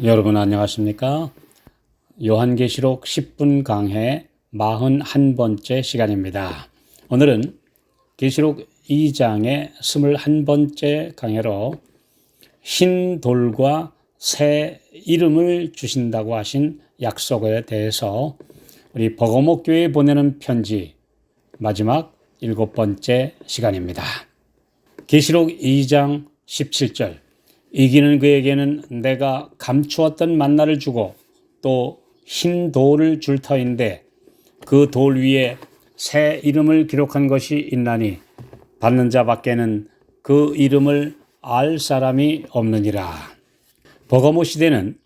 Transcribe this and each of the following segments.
여러분 안녕하십니까? 요한계시록 10분 강해 41번째 시간입니다. 오늘은 계시록 2장의 21번째 강해로 흰 돌과 새 이름을 주신다고 하신 약속에 대해서 우리 버거목 교회에 보내는 편지 마지막 7번째 시간입니다. 계시록 2장 17절 이기는 그에게는 내가 감추었던 만나를 주고 또 흰 돌을 줄 터인데 그 돌 위에 새 이름을 기록한 것이 있나니 받는 자 밖에는 그 이름을 알 사람이 없느니라. 버거모 시대는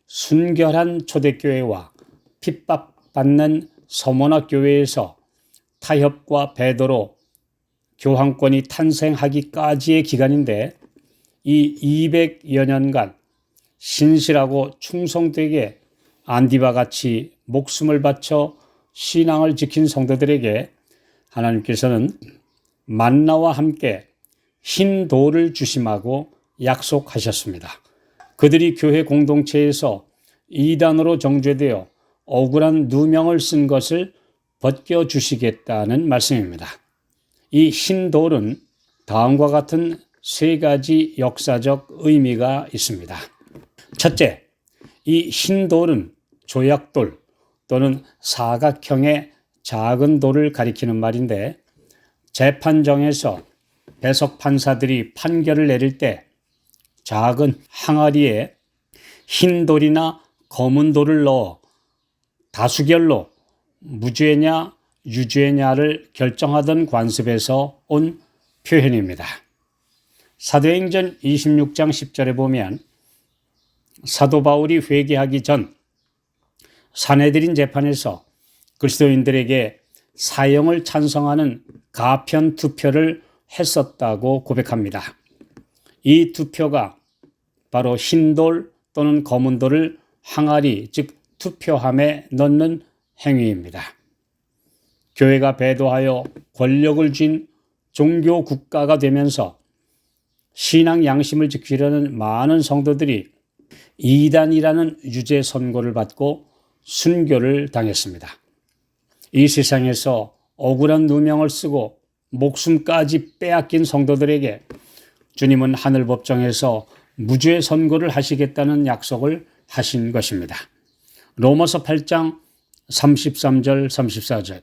순결한 초대교회와 핍박받는 서머나 교회에서 타협과 배도로 교황권이 탄생하기까지의 기간인데 이 200여 년간 신실하고 충성되게 안디바 같이 목숨을 바쳐 신앙을 지킨 성도들에게 하나님께서는 만나와 함께 흰 돌을 주심하고 약속하셨습니다. 그들이 교회 공동체에서 이단으로 정죄되어 억울한 누명을 쓴 것을 벗겨주시겠다는 말씀입니다. 이 흰 돌은 다음과 같은 세 가지 역사적 의미가 있습니다. 첫째, 이 흰 돌은 조약돌 또는 사각형의 작은 돌을 가리키는 말인데 재판정에서 배석 판사들이 판결을 내릴 때 작은 항아리에 흰 돌이나 검은 돌을 넣어 다수결로 무죄냐 유죄냐를 결정하던 관습에서 온 표현입니다. 사도행전 26장 10절에 보면 사도 바울이 회개하기 전 산헤드린 재판에서 그리스도인들에게 사형을 찬성하는 가편 투표를 했었다고 고백합니다. 이 투표가 바로 흰돌 또는 검은 돌을 항아리 즉 투표함에 넣는 행위입니다. 교회가 배도하여 권력을 쥔 종교 국가가 되면서 신앙 양심을 지키려는 많은 성도들이 이단이라는 유죄 선고를 받고 순교를 당했습니다. 이 세상에서 억울한 누명을 쓰고 목숨까지 빼앗긴 성도들에게 주님은 하늘 법정에서 무죄 선고를 하시겠다는 약속을 하신 것입니다. 로마서 8장 33절 34절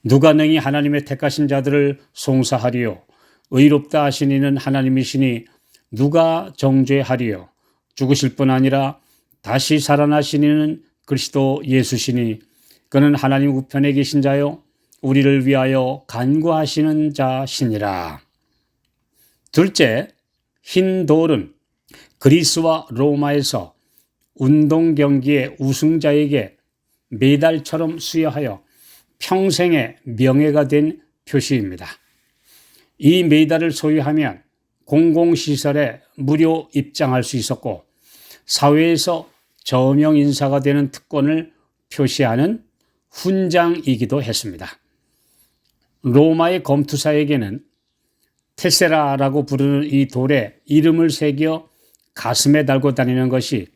누가 능히 하나님의 택하신 자들을 송사하리요 의롭다 하신 이는 하나님이시니 누가 정죄하리요 죽으실 뿐 아니라 다시 살아나신 이는 그리스도 예수시니 그는 하나님 우편에 계신 자요 우리를 위하여 간구하시는 자시니라. 둘째, 흰 돌은 그리스와 로마에서 운동 경기의 우승자에게 메달처럼 수여하여 평생의 명예가 된 표시입니다. 이 메달을 소유하면 공공시설에 무료 입장할 수 있었고 사회에서 저명 인사가 되는 특권을 표시하는 훈장이기도 했습니다. 로마의 검투사에게는 테세라라고 부르는 이 돌에 이름을 새겨 가슴에 달고 다니는 것이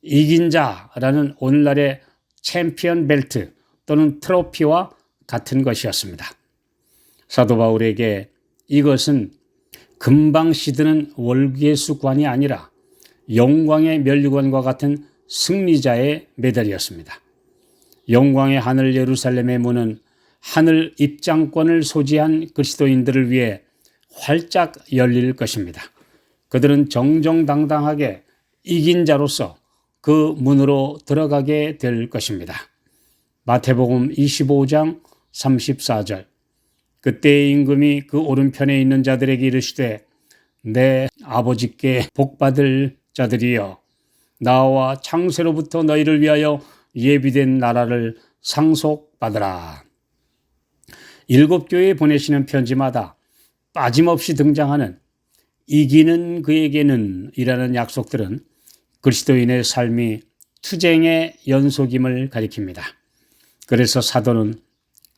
이긴 자라는 오늘날의 챔피언 벨트 또는 트로피와 같은 것이었습니다. 사도 바울에게 이것은 금방 시드는 월계수관이 아니라 영광의 면류관과 같은 승리자의 메달이었습니다. 영광의 하늘 예루살렘의 문은 하늘 입장권을 소지한 그리스도인들을 위해 활짝 열릴 것입니다. 그들은 정정당당하게 이긴 자로서 그 문으로 들어가게 될 것입니다. 마태복음 25장 34절 그때의 임금이 그 오른편에 있는 자들에게 이르시되 내 아버지께 복받을 자들이여 나와 창세로부터 너희를 위하여 예비된 나라를 상속받으라. 7교회에 보내시는 편지마다 빠짐없이 등장하는 이기는 그에게는 이라는 약속들은 그리스도인의 삶이 투쟁의 연속임을 가리킵니다. 그래서 사도는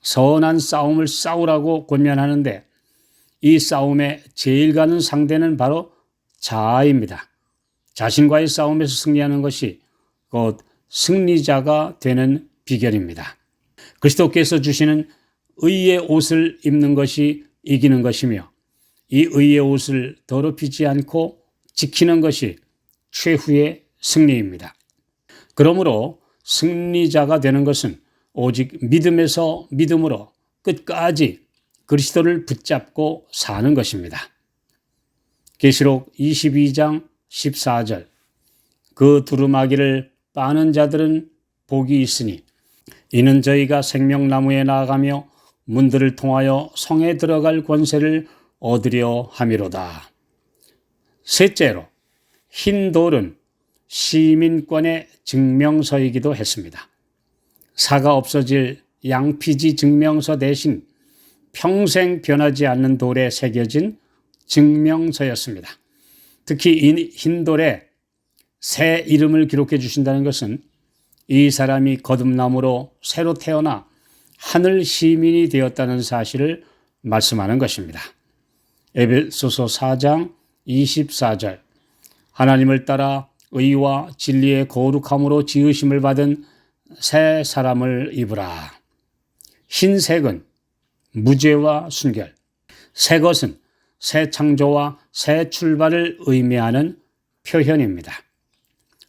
선한 싸움을 싸우라고 권면하는데 이 싸움의 제일 가는 상대는 바로 자아입니다. 자신과의 싸움에서 승리하는 것이 곧 승리자가 되는 비결입니다. 그리스도께서 주시는 의의 옷을 입는 것이 이기는 것이며 이 의의 옷을 더럽히지 않고 지키는 것이 최후의 승리입니다. 그러므로 승리자가 되는 것은 오직 믿음에서 믿음으로 끝까지 그리스도를 붙잡고 사는 것입니다. 계시록 22장 14절 그 두루마기를 빠는 자들은 복이 있으니 이는 저희가 생명나무에 나아가며 문들을 통하여 성에 들어갈 권세를 얻으려 함이로다. 셋째로 흰 돌은 시민권의 증명서이기도 했습니다. 사가 없어질 양피지 증명서 대신 평생 변하지 않는 돌에 새겨진 증명서였습니다. 특히 이 흰 돌에 새 이름을 기록해 주신다는 것은 이 사람이 거듭남으로 새로 태어나 하늘 시민이 되었다는 사실을 말씀하는 것입니다. 에베소서 4장 24절 하나님을 따라 의와 진리의 거룩함으로 지으심을 받은 새 사람을 입으라. 흰색은 무죄와 순결, 새 것은 새 창조와 새 출발을 의미하는 표현입니다.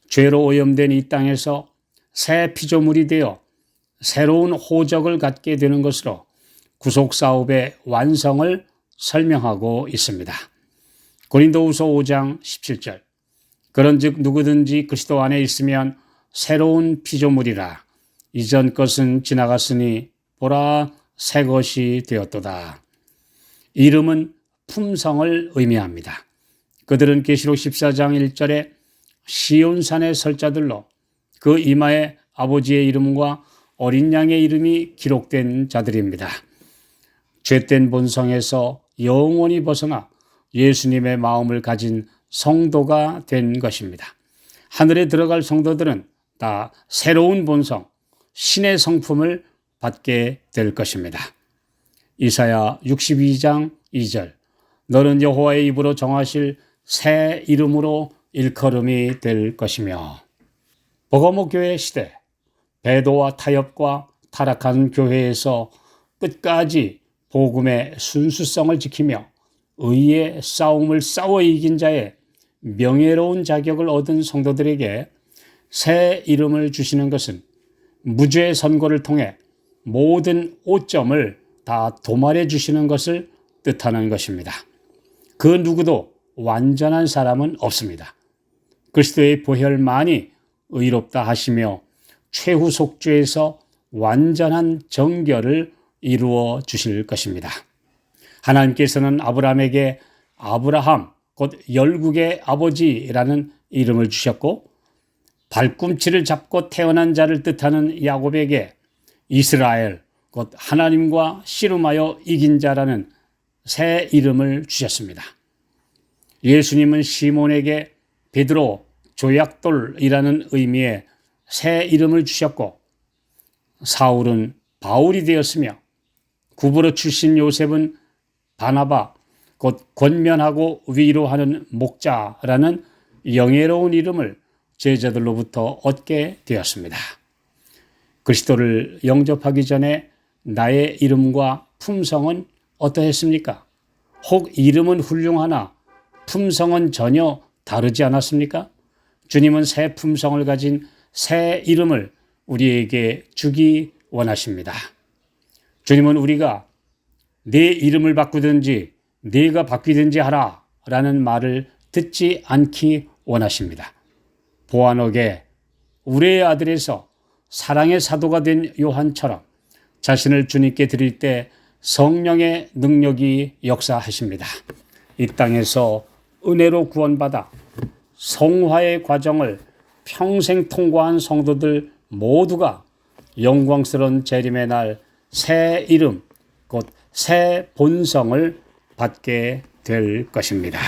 죄로 오염된 이 땅에서 새 피조물이 되어 새로운 호적을 갖게 되는 것으로 구속사업의 완성을 설명하고 있습니다. 고린도후서 5장 17절 그런즉 누구든지 그리스도 안에 있으면 새로운 피조물이라 이전 것은 지나갔으니 보라 새 것이 되었도다. 이름은 품성을 의미합니다. 그들은 계시록 14장 1절에 시온산에 설 자들로 그 이마에 아버지의 이름과 어린 양의 이름이 기록된 자들입니다. 죄된 본성에서 영원히 벗어나 예수님의 마음을 가진 성도가 된 것입니다. 하늘에 들어갈 성도들은 다 새로운 본성, 신의 성품을 받게 될 것입니다. 이사야 62장 2절 너는 여호와의 입으로 정하실 새 이름으로 일컬음이 될 것이며 버가모 교회 시대 배도와 타협과 타락한 교회에서 끝까지 복음의 순수성을 지키며 의의 싸움을 싸워 이긴 자의 명예로운 자격을 얻은 성도들에게 새 이름을 주시는 것은 무죄 선고를 통해 모든 오점을 다 도말해 주시는 것을 뜻하는 것입니다. 그 누구도 완전한 사람은 없습니다. 그리스도의 보혈만이 의롭다 하시며 최후 속죄에서 완전한 정결을 이루어 주실 것입니다. 하나님께서는 아브라함에게 아브라함 곧 열국의 아버지라는 이름을 주셨고 발꿈치를 잡고 태어난 자를 뜻하는 야곱에게 이스라엘 곧 하나님과 씨름하여 이긴 자라는 새 이름을 주셨습니다. 예수님은 시몬에게 베드로 조약돌이라는 의미의 새 이름을 주셨고 사울은 바울이 되었으며 구브로 출신 요셉은 바나바 곧 권면하고 위로하는 목자라는 영예로운 이름을 제자들로부터 얻게 되었습니다. 그리스도를 영접하기 전에 나의 이름과 품성은 어떠했습니까? 혹 이름은 훌륭하나 품성은 전혀 다르지 않았습니까? 주님은 새 품성을 가진 새 이름을 우리에게 주기 원하십니다. 주님은 우리가 내 이름을 바꾸든지 네가 바뀌든지 하라 라는 말을 듣지 않기 원하십니다. 보아녹의 우레의 아들에서 사랑의 사도가 된 요한처럼 자신을 주님께 드릴 때 성령의 능력이 역사하십니다. 이 땅에서 은혜로 구원받아 성화의 과정을 평생 통과한 성도들 모두가 영광스러운 재림의 날 새 이름 곧 새 본성을 받게 될 것입니다.